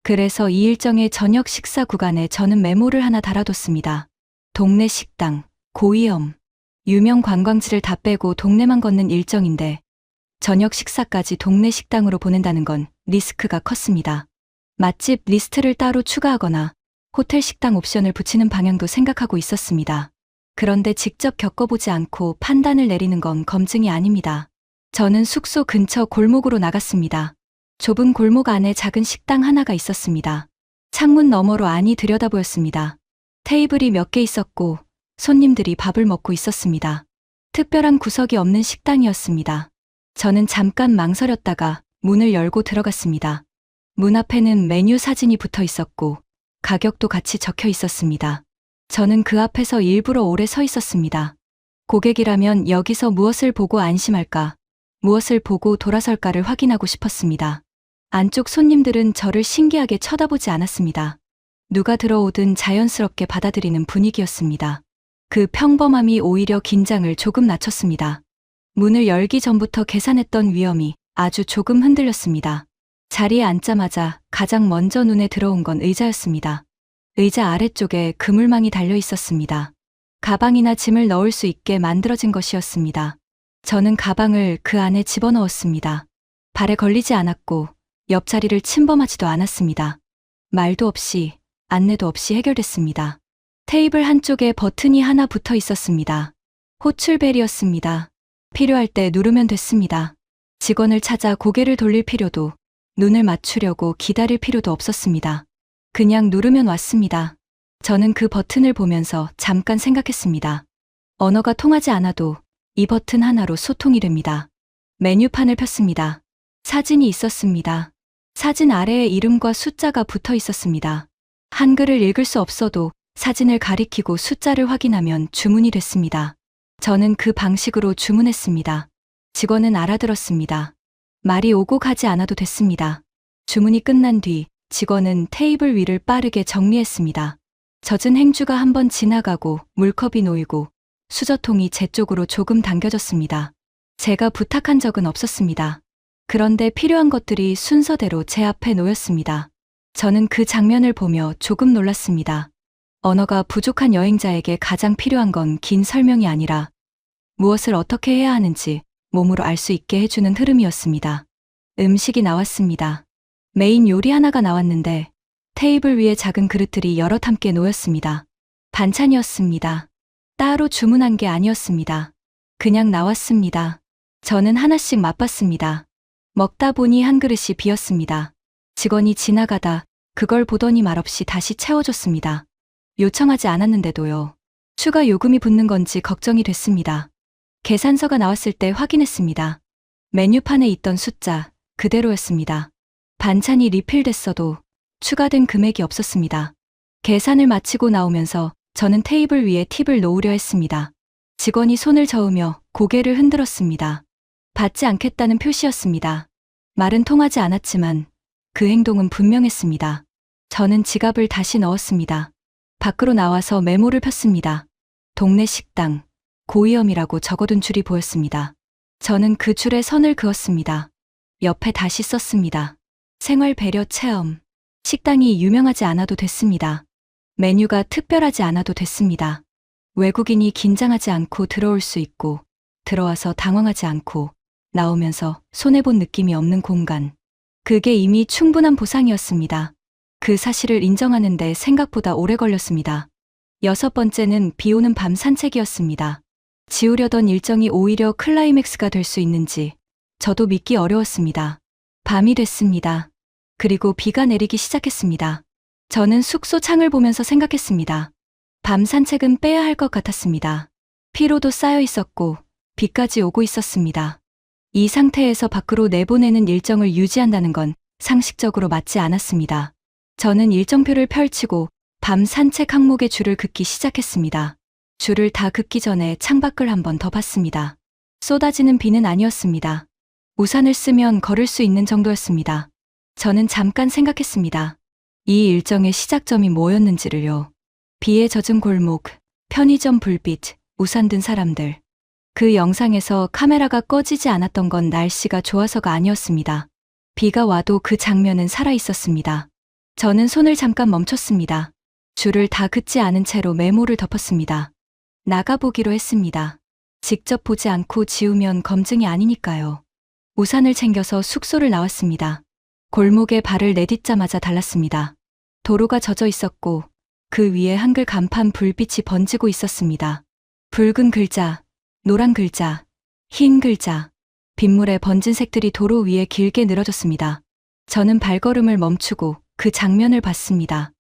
그래서 이 일정의 저녁 식사 구간에 저는 메모를 하나 달아뒀습니다. 동네 식당, 고위험. 유명 관광지를 다 빼고 동네만 걷는 일정인데 저녁 식사까지 동네 식당으로 보낸다는 건 리스크가 컸습니다. 맛집 리스트를 따로 추가하거나 호텔 식당 옵션을 붙이는 방향도 생각하고 있었습니다. 그런데 직접 겪어보지 않고 판단을 내리는 건 검증이 아닙니다. 저는 숙소 근처 골목으로 나갔습니다. 좁은 골목 안에 작은 식당 하나가 있었습니다. 창문 너머로 안이 들여다보였습니다. 테이블이 몇 개 있었고 손님들이 밥을 먹고 있었습니다. 특별한 구석이 없는 식당이었습니다. 저는 잠깐 망설였다가 문을 열고 들어갔습니다. 문 앞에는 메뉴 사진이 붙어 있었고 가격도 같이 적혀 있었습니다. 저는 그 앞에서 일부러 오래 서 있었습니다. 고객이라면 여기서 무엇을 보고 안심할까, 무엇을 보고 돌아설까를 확인하고 싶었습니다. 안쪽 손님들은 저를 신기하게 쳐다보지 않았습니다. 누가 들어오든 자연스럽게 받아들이는 분위기였습니다. 그 평범함이 오히려 긴장을 조금 낮췄습니다. 문을 열기 전부터 계산했던 위험이 아주 조금 흔들렸습니다. 자리에 앉자마자 가장 먼저 눈에 들어온 건 의자였습니다. 의자 아래쪽에 그물망이 달려 있었습니다. 가방이나 짐을 넣을 수 있게 만들어진 것이었습니다. 저는 가방을 그 안에 집어넣었습니다. 발에 걸리지 않았고 옆자리를 침범하지도 않았습니다. 말도 없이 안내도 없이 해결됐습니다. 테이블 한쪽에 버튼이 하나 붙어 있었습니다. 호출벨이었습니다. 필요할 때 누르면 됐습니다. 직원을 찾아 고개를 돌릴 필요도, 눈을 맞추려고 기다릴 필요도 없었습니다. 그냥 누르면 왔습니다. 저는 그 버튼을 보면서 잠깐 생각했습니다. 언어가 통하지 않아도 이 버튼 하나로 소통이 됩니다. 메뉴판을 폈습니다. 사진이 있었습니다. 사진 아래에 이름과 숫자가 붙어 있었습니다. 한글을 읽을 수 없어도 사진을 가리키고 숫자를 확인하면 주문이 됐습니다. 저는 그 방식으로 주문했습니다. 직원은 알아들었습니다. 말이 오고 가지 않아도 됐습니다. 주문이 끝난 뒤 직원은 테이블 위를 빠르게 정리했습니다. 젖은 행주가 한번 지나가고 물컵이 놓이고 수저통이 제 쪽으로 조금 당겨졌습니다. 제가 부탁한 적은 없었습니다. 그런데 필요한 것들이 순서대로 제 앞에 놓였습니다. 저는 그 장면을 보며 조금 놀랐습니다. 언어가 부족한 여행자에게 가장 필요한 건 긴 설명이 아니라 무엇을 어떻게 해야 하는지 몸으로 알 수 있게 해주는 흐름이었습니다. 음식이 나왔습니다. 메인 요리 하나가 나왔는데 테이블 위에 작은 그릇들이 여럿 함께 놓였습니다. 반찬이었습니다. 따로 주문한 게 아니었습니다. 그냥 나왔습니다. 저는 하나씩 맛봤습니다. 먹다 보니 한 그릇이 비었습니다. 직원이 지나가다 그걸 보더니 말없이 다시 채워줬습니다. 요청하지 않았는데도요. 추가 요금이 붙는 건지 걱정이 됐습니다. 계산서가 나왔을 때 확인했습니다. 메뉴판에 있던 숫자 그대로였습니다. 반찬이 리필됐어도 추가된 금액이 없었습니다. 계산을 마치고 나오면서 저는 테이블 위에 팁을 놓으려 했습니다. 직원이 손을 저으며 고개를 흔들었습니다. 받지 않겠다는 표시였습니다. 말은 통하지 않았지만 그 행동은 분명했습니다. 저는 지갑을 다시 넣었습니다. 밖으로 나와서 메모를 폈습니다. 동네 식당, 고위험이라고 적어둔 줄이 보였습니다. 저는 그 줄에 선을 그었습니다. 옆에 다시 썼습니다. 생활 배려 체험. 식당이 유명하지 않아도 됐습니다. 메뉴가 특별하지 않아도 됐습니다. 외국인이 긴장하지 않고 들어올 수 있고, 들어와서 당황하지 않고, 나오면서 손해본 느낌이 없는 공간. 그게 이미 충분한 보상이었습니다. 그 사실을 인정하는데 생각보다 오래 걸렸습니다. 6번째는 비 오는 밤 산책이었습니다. 지우려던 일정이 오히려 클라이맥스가 될 수 있는지 저도 믿기 어려웠습니다. 밤이 됐습니다. 그리고 비가 내리기 시작했습니다. 저는 숙소 창을 보면서 생각했습니다. 밤 산책은 빼야 할 것 같았습니다. 피로도 쌓여 있었고 비까지 오고 있었습니다. 이 상태에서 밖으로 내보내는 일정을 유지한다는 건 상식적으로 맞지 않았습니다. 저는 일정표를 펼치고 밤 산책 항목의 줄을 긋기 시작했습니다. 줄을 다 긋기 전에 창밖을 한 번 더 봤습니다. 쏟아지는 비는 아니었습니다. 우산을 쓰면 걸을 수 있는 정도였습니다. 저는 잠깐 생각했습니다. 이 일정의 시작점이 뭐였는지를요. 비에 젖은 골목, 편의점 불빛, 우산 든 사람들. 그 영상에서 카메라가 꺼지지 않았던 건 날씨가 좋아서가 아니었습니다. 비가 와도 그 장면은 살아 있었습니다. 저는 손을 잠깐 멈췄습니다. 줄을 다 긋지 않은 채로 메모를 덮었습니다. 나가보기로 했습니다. 직접 보지 않고 지우면 검증이 아니니까요. 우산을 챙겨서 숙소를 나왔습니다. 골목에 발을 내딛자마자 달랐습니다. 도로가 젖어 있었고 그 위에 한글 간판 불빛이 번지고 있었습니다. 붉은 글자, 노란 글자, 흰 글자, 빗물에 번진 색들이 도로 위에 길게 늘어졌습니다. 저는 발걸음을 멈추고 그 장면을 봤습니다.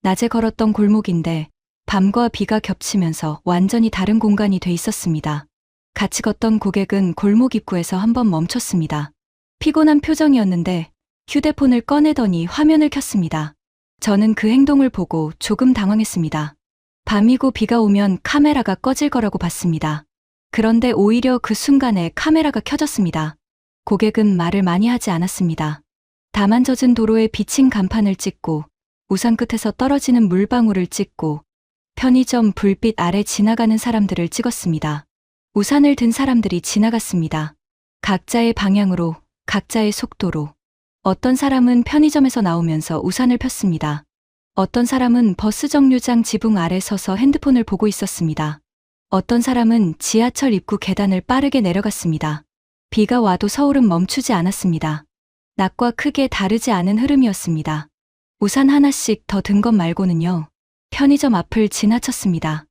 낮에 걸었던 골목인데 밤과 비가 겹치면서 완전히 다른 공간이 돼 있었습니다. 같이 걷던 고객은 골목 입구에서 한번 멈췄습니다. 피곤한 표정이었는데 휴대폰을 꺼내더니 화면을 켰습니다. 저는 그 행동을 보고 조금 당황했습니다. 밤이고 비가 오면 카메라가 꺼질 거라고 봤습니다. 그런데 오히려 그 순간에 카메라가 켜졌습니다. 고객은 말을 많이 하지 않았습니다. 다만 젖은 도로에 비친 간판을 찍고 우산 끝에서 떨어지는 물방울을 찍고 편의점 불빛 아래 지나가는 사람들을 찍었습니다. 우산을 든 사람들이 지나갔습니다. 각자의 방향으로, 각자의 속도로. 어떤 사람은 편의점에서 나오면서 우산을 폈습니다. 어떤 사람은 버스 정류장 지붕 아래 서서 핸드폰을 보고 있었습니다. 어떤 사람은 지하철 입구 계단을 빠르게 내려갔습니다. 비가 와도 서울은 멈추지 않았습니다. 낮과 크게 다르지 않은 흐름이었습니다. 우산 하나씩 더 든 것 말고는요. 편의점 앞을 지나쳤습니다.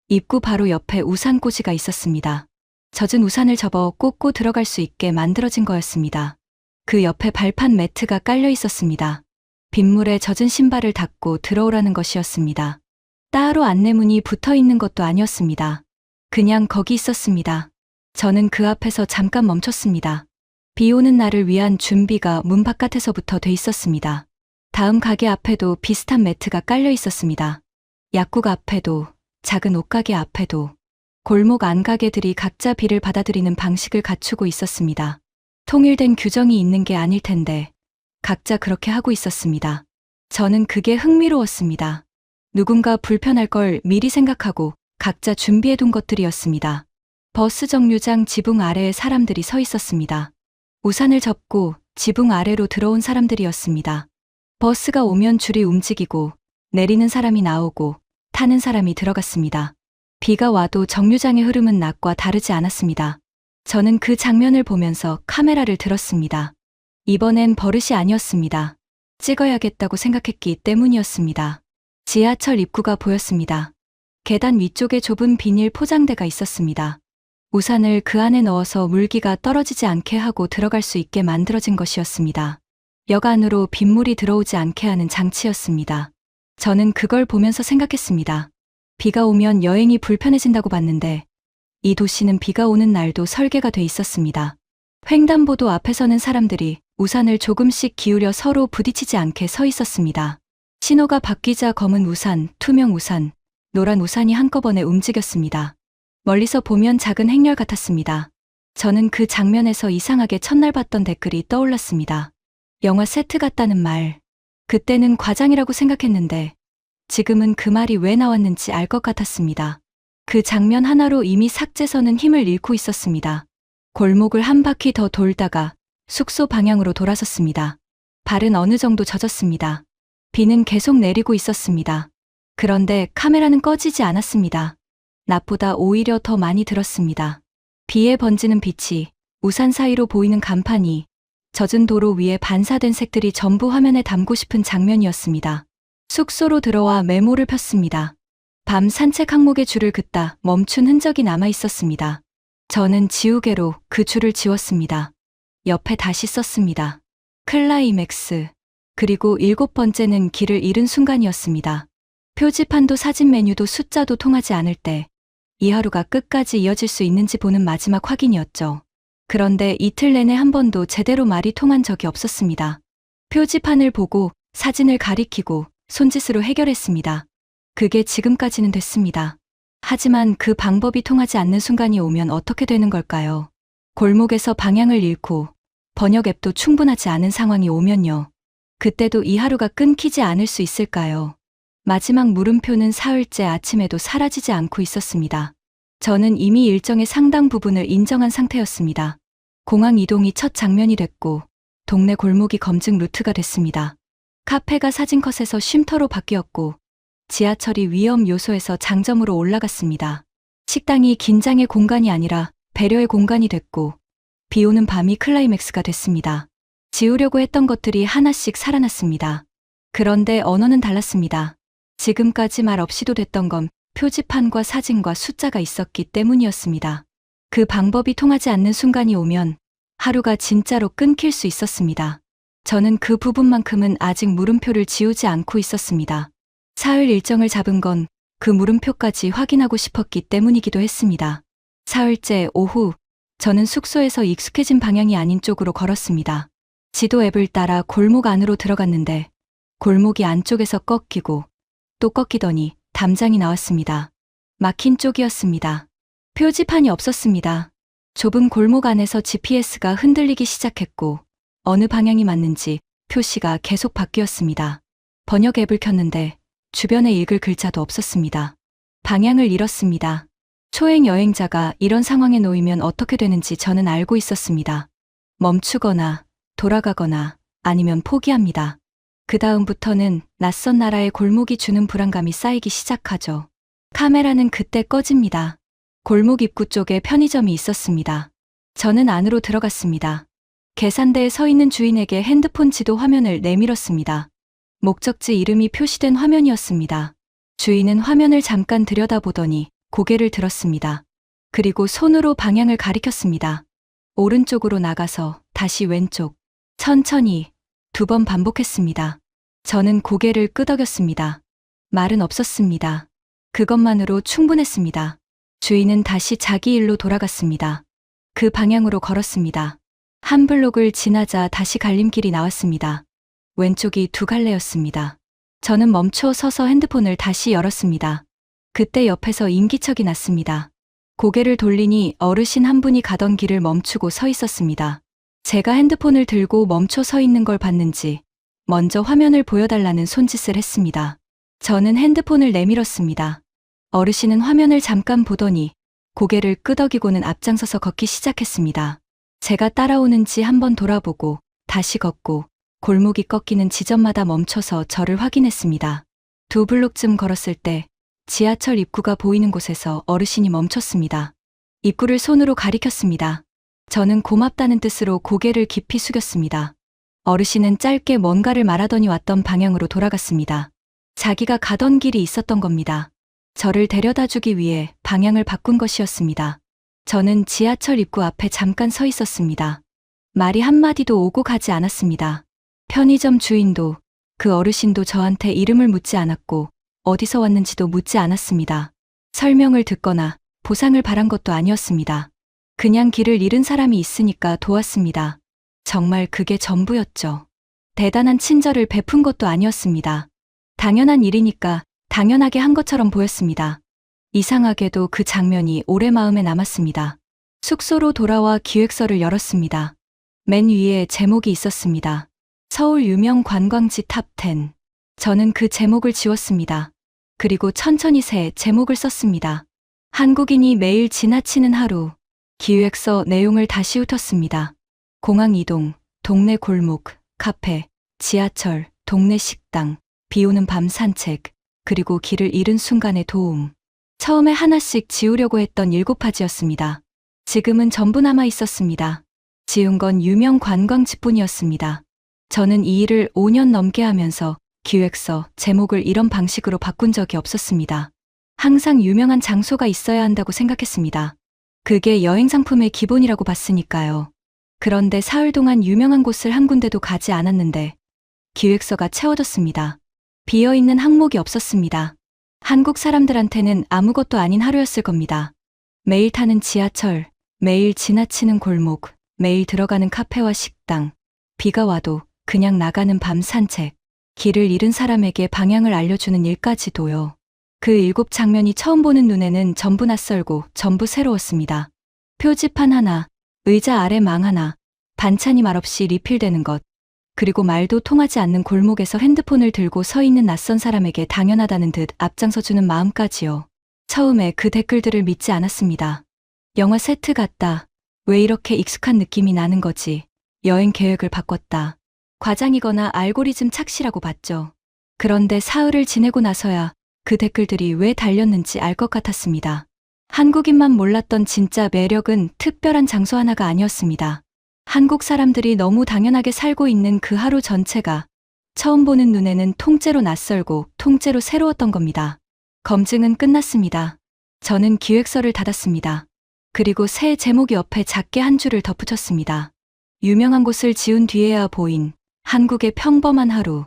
입구 바로 옆에 우산꽂이가 있었습니다. 젖은 우산을 접어 꽂고 들어갈 수 있게 만들어진 거였습니다. 그 옆에 발판 매트가 깔려 있었습니다. 빗물에 젖은 신발을 닦고 들어오라는 것이었습니다. 따로 안내문이 붙어 있는 것도 아니었습니다. 그냥 거기 있었습니다. 저는 그 앞에서 잠깐 멈췄습니다. 비 오는 날을 위한 준비가 문 바깥에서부터 돼 있었습니다. 다음 가게 앞에도 비슷한 매트가 깔려 있었습니다. 약국 앞에도, 작은 옷가게 앞에도, 골목 안가게들이 각자 비를 받아들이는 방식을 갖추고 있었습니다. 통일된 규정이 있는 게 아닐 텐데 각자 그렇게 하고 있었습니다. 저는 그게 흥미로웠습니다. 누군가 불편할 걸 미리 생각하고 각자 준비해둔 것들이었습니다. 버스 정류장 지붕 아래에 사람들이 서 있었습니다. 우산을 접고 지붕 아래로 들어온 사람들이었습니다. 버스가 오면 줄이 움직이고 내리는 사람이 나오고 타는 사람이 들어갔습니다. 비가 와도 정류장의 흐름은 낮과 다르지 않았습니다. 저는 그 장면을 보면서 카메라를 들었습니다. 이번엔 버릇이 아니었습니다. 찍어야겠다고 생각했기 때문이었습니다. 지하철 입구가 보였습니다. 계단 위쪽에 좁은 비닐 포장대가 있었습니다. 우산을 그 안에 넣어서 물기가 떨어지지 않게 하고 들어갈 수 있게 만들어진 것이었습니다. 역 안으로 빗물이 들어오지 않게 하는 장치였습니다. 저는 그걸 보면서 생각했습니다. 비가 오면 여행이 불편해진다고 봤는데 이 도시는 비가 오는 날도 설계가 돼 있었습니다. 횡단보도 앞에 서는 사람들이 우산을 조금씩 기울여 서로 부딪히지 않게 서 있었습니다. 신호가 바뀌자 검은 우산, 투명 우산, 노란 우산이 한꺼번에 움직였습니다. 멀리서 보면 작은 행렬 같았습니다. 저는 그 장면에서 이상하게 첫날 봤던 댓글이 떠올랐습니다. 영화 세트 같다는 말. 그때는 과장이라고 생각했는데 지금은 그 말이 왜 나왔는지 알 것 같았습니다. 그 장면 하나로 이미 삭제선은 힘을 잃고 있었습니다. 골목을 한 바퀴 더 돌다가 숙소 방향으로 돌아섰습니다. 발은 어느 정도 젖었습니다. 비는 계속 내리고 있었습니다. 그런데 카메라는 꺼지지 않았습니다. 낮보다 오히려 더 많이 들었습니다. 비에 번지는 빛이, 우산 사이로 보이는 간판이, 젖은 도로 위에 반사된 색들이 전부 화면에 담고 싶은 장면이었습니다. 숙소로 들어와 메모를 폈습니다. 밤 산책 항목에 줄을 긋다 멈춘 흔적이 남아 있었습니다. 저는 지우개로 그 줄을 지웠습니다. 옆에 다시 썼습니다. 클라이맥스. 그리고 7번째는 길을 잃은 순간이었습니다. 표지판도 사진 메뉴도 숫자도 통하지 않을 때 이 하루가 끝까지 이어질 수 있는지 보는 마지막 확인이었죠. 그런데 이틀 내내 한 번도 제대로 말이 통한 적이 없었습니다. 표지판을 보고 사진을 가리키고 손짓으로 해결했습니다. 그게 지금까지는 됐습니다. 하지만 그 방법이 통하지 않는 순간이 오면 어떻게 되는 걸까요? 골목에서 방향을 잃고 번역 앱도 충분하지 않은 상황이 오면요. 그때도 이 하루가 끊기지 않을 수 있을까요? 마지막 물음표는 사흘째 아침에도 사라지지 않고 있었습니다. 저는 이미 일정의 상당 부분을 인정한 상태였습니다. 공항 이동이 첫 장면이 됐고 동네 골목이 검증 루트가 됐습니다. 카페가 사진컷에서 쉼터로 바뀌었고 지하철이 위험 요소에서 장점으로 올라갔습니다. 식당이 긴장의 공간이 아니라 배려의 공간이 됐고 비 오는 밤이 클라이맥스가 됐습니다. 지우려고 했던 것들이 하나씩 살아났습니다. 그런데 언어는 달랐습니다. 지금까지 말 없이도 됐던 건 표지판과 사진과 숫자가 있었기 때문이었습니다. 그 방법이 통하지 않는 순간이 오면 하루가 진짜로 끊길 수 있었습니다. 저는 그 부분만큼은 아직 물음표를 지우지 않고 있었습니다. 사흘 일정을 잡은 건 그 물음표까지 확인하고 싶었기 때문이기도 했습니다. 사흘째 오후, 저는 숙소에서 익숙해진 방향이 아닌 쪽으로 걸었습니다. 지도 앱을 따라 골목 안으로 들어갔는데 골목이 안쪽에서 꺾이고 또 꺾이더니 담장이 나왔습니다. 막힌 쪽이었습니다. 표지판이 없었습니다. 좁은 골목 안에서 GPS가 흔들리기 시작했고 어느 방향이 맞는지 표시가 계속 바뀌었습니다. 번역 앱을 켰는데 주변에 읽을 글자도 없었습니다. 방향을 잃었습니다. 초행 여행자가 이런 상황에 놓이면 어떻게 되는지 저는 알고 있었습니다. 멈추거나 돌아가거나 아니면 포기합니다. 그 다음부터는 낯선 나라의 골목이 주는 불안감이 쌓이기 시작하죠. 카메라는 그때 꺼집니다. 골목 입구 쪽에 편의점이 있었습니다. 저는 안으로 들어갔습니다. 계산대에 서 있는 주인에게 핸드폰 지도 화면을 내밀었습니다. 목적지 이름이 표시된 화면이었습니다. 주인은 화면을 잠깐 들여다보더니 고개를 들었습니다. 그리고 손으로 방향을 가리켰습니다. 오른쪽으로 나가서 다시 왼쪽, 천천히 2번 반복했습니다. 저는 고개를 끄덕였습니다. 말은 없었습니다. 그것만으로 충분했습니다. 주인은 다시 자기 일로 돌아갔습니다. 그 방향으로 걸었습니다. 한 블록을 지나자 다시 갈림길이 나왔습니다. 왼쪽이 2갈래였습니다. 저는 멈춰 서서 핸드폰을 다시 열었습니다. 그때 옆에서 인기척이 났습니다. 고개를 돌리니 어르신 한 분이 가던 길을 멈추고 서 있었습니다. 제가 핸드폰을 들고 멈춰 서 있는 걸 봤는지 먼저 화면을 보여달라는 손짓을 했습니다. 저는 핸드폰을 내밀었습니다. 어르신은 화면을 잠깐 보더니 고개를 끄덕이고는 앞장서서 걷기 시작했습니다. 제가 따라오는지 한번 돌아보고 다시 걷고 골목이 꺾이는 지점마다 멈춰서 저를 확인했습니다. 2블록쯤 걸었을 때 지하철 입구가 보이는 곳에서 어르신이 멈췄습니다. 입구를 손으로 가리켰습니다. 저는 고맙다는 뜻으로 고개를 깊이 숙였습니다. 어르신은 짧게 뭔가를 말하더니 왔던 방향으로 돌아갔습니다. 자기가 가던 길이 있었던 겁니다. 저를 데려다주기 위해 방향을 바꾼 것이었습니다. 저는 지하철 입구 앞에 잠깐 서 있었습니다. 말이 한마디도 오고 가지 않았습니다. 편의점 주인도 그 어르신도 저한테 이름을 묻지 않았고 어디서 왔는지도 묻지 않았습니다. 설명을 듣거나 보상을 바란 것도 아니었습니다. 그냥 길을 잃은 사람이 있으니까 도왔습니다. 정말 그게 전부였죠. 대단한 친절을 베푼 것도 아니었습니다. 당연한 일이니까 당연하게 한 것처럼 보였습니다. 이상하게도 그 장면이 오래 마음에 남았습니다. 숙소로 돌아와 기획서를 열었습니다. 맨 위에 제목이 있었습니다. 서울 유명 관광지 탑10. 저는 그 제목을 지웠습니다. 그리고 천천히 새 제목을 썼습니다. 한국인이 매일 지나치는 하루. 기획서 내용을 다시 훑었습니다. 공항 이동, 동네 골목, 카페, 지하철, 동네 식당, 비 오는 밤 산책, 그리고 길을 잃은 순간의 도움. 처음에 하나씩 지우려고 했던 7가지였습니다. 지금은 전부 남아 있었습니다. 지운 건 유명 관광지뿐이었습니다. 저는 이 일을 5년 넘게 하면서 기획서, 제목을 이런 방식으로 바꾼 적이 없었습니다. 항상 유명한 장소가 있어야 한다고 생각했습니다. 그게 여행 상품의 기본이라고 봤으니까요. 그런데 사흘 동안 유명한 곳을 한 군데도 가지 않았는데 기획서가 채워졌습니다. 비어있는 항목이 없었습니다. 한국 사람들한테는 아무것도 아닌 하루였을 겁니다. 매일 타는 지하철, 매일 지나치는 골목, 매일 들어가는 카페와 식당, 비가 와도 그냥 나가는 밤 산책, 길을 잃은 사람에게 방향을 알려주는 일까지도요. 그 7장면이 처음 보는 눈에는 전부 낯설고 전부 새로웠습니다. 표지판 하나, 의자 아래 망 하나, 반찬이 말없이 리필되는 것, 그리고 말도 통하지 않는 골목에서 핸드폰을 들고 서 있는 낯선 사람에게 당연하다는 듯 앞장서주는 마음까지요. 처음에 그 댓글들을 믿지 않았습니다. 영화 세트 같다. 왜 이렇게 익숙한 느낌이 나는 거지? 여행 계획을 바꿨다. 과장이거나 알고리즘 착시라고 봤죠. 그런데 사흘을 지내고 나서야 그 댓글들이 왜 달렸는지 알 것 같았습니다. 한국인만 몰랐던 진짜 매력은 특별한 장소 하나가 아니었습니다. 한국 사람들이 너무 당연하게 살고 있는 그 하루 전체가 처음 보는 눈에는 통째로 낯설고 통째로 새로웠던 겁니다. 검증은 끝났습니다. 저는 기획서를 닫았습니다. 그리고 새 제목 옆에 작게 한 줄을 덧붙였습니다. 유명한 곳을 지운 뒤에야 보인 한국의 평범한 하루.